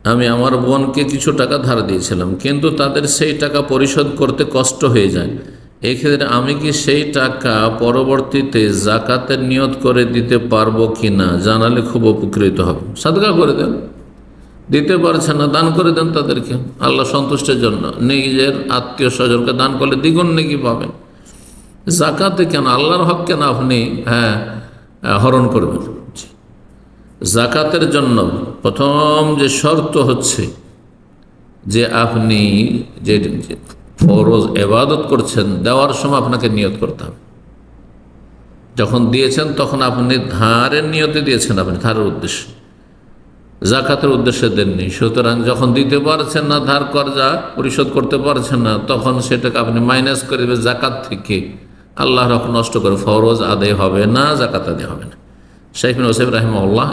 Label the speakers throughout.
Speaker 1: আমি আমার বোনকে কিছু টাকা ধার দিয়েছিলাম, কিন্তু তাদের সেই টাকা পরিশোধ করতে কষ্ট হয়ে যায়। এক্ষেত্রে আমি কি সেই টাকা পরবর্তীতে জাকাতের নিয়ত করে দিতে পারবো কি না, জানালে খুব উপকৃত হবে। সাদকা করে দেন, দিতে পারছেন না দান করে দেন তাদেরকে, আল্লাহ সন্তুষ্টের জন্য। নিজের আত্মীয় স্বজনকে দান করলে দ্বিগুণ নেকি পাবেন। জাকাতে কেন, আল্লাহর হক কেন আপনি হরণ করবেন? জাকাতের জন্য প্রথম যে শর্ত হচ্ছে যে আপনি যে ফরজ ইবাদত করছেন, দেওয়ার সময় আপনাকে নিয়ত করতে হবে। যখন দিয়েছেন তখন আপনি ধারের নিয়তে দিয়েছেন, আপনি ধারের উদ্দেশ্যে, জাকাতের উদ্দেশ্যে দেননি। সুতরাং যখন দিতে পারছেন না, ধার কর্জা পরিশোধ করতে পারছেন না, তখন সেটাকে আপনি মাইনাস করে দেবেন জাকাত থেকে। আল্লাহর হক নষ্ট করে ফরজ আদায় হবে না, জাকাত আদায় হবে না। শাইখ বিন ওসাইমিন রাহিমাহুল্লাহ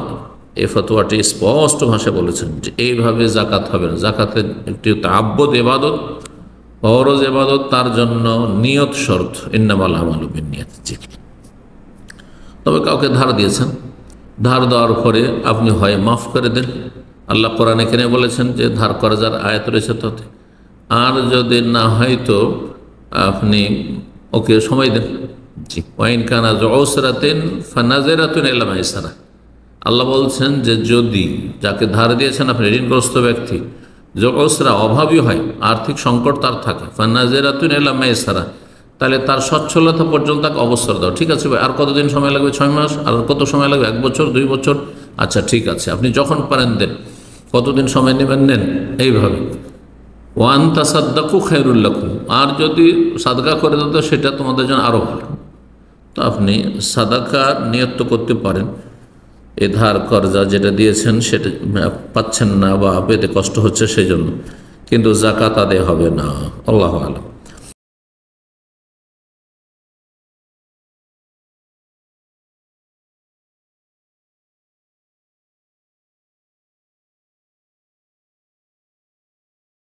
Speaker 1: এই ফতোয়াটি স্পষ্ট ভাষায় বলেছেন যে এইভাবে জাকাত হবে না। জাকাতের একটি তাআব্বুদ ইবাদত, ফরজ ইবাদত, তার জন্য নিয়ত শর্ত, ইন্নামাল আমালু বিন্নিয়াত। তবে কাউকে ধার দিয়েছেন, ধার দেওয়ার পরে আপনি হয় মাফ করে দেন, আল্লাহ কোরআনে এখানে বলেছেন যে ধার করার আয়াত রয়েছে তাতে। আর যদি না হয় তো আপনি ওকে সময় দেন। জি, ওয়াইন কানা যুসরাতিন ফানাজিরাতুন ইলা মাইসারা। আল্লাহ বলছেন যে যদি যাকে ধার দিয়েছেন আপনি, ঋণগ্রস্ত ব্যক্তি, যুসরা অভাবী হয়, আর্থিক সংকট তার থাকে, ফানাজিরাতুন ইলা মাইসারা, তাহলে তার সচ্ছলতা পর্যন্ত তাকে অবসর দাও। ঠিক আছে ভাই, আর কতদিন সময় লাগবে? 6 মাস। আর কত সময় লাগবে? 1 বছর, 2 বছর? আচ্ছা ঠিক আছে, আপনি যখন পারেন দেন। কতদিন সময় নেবেন নেন, এইভাবে। ওয়ান তাসাদ্দাকু খায়রুল লাকুম, আর যদি সাদকা করে দাও তো সেটা তোমাদের জন্য আরও ভালো। তো আপনি সাদাকা নিয়ত করতে পারেন। এ ধার কর্জা যেটা দিয়েছেন সেটা পাচ্ছেন না বা পেতে কষ্ট হচ্ছে সেই জন্য, কিন্তু জাকাত আদায় হবে না। আল্লাহু আ'লাম।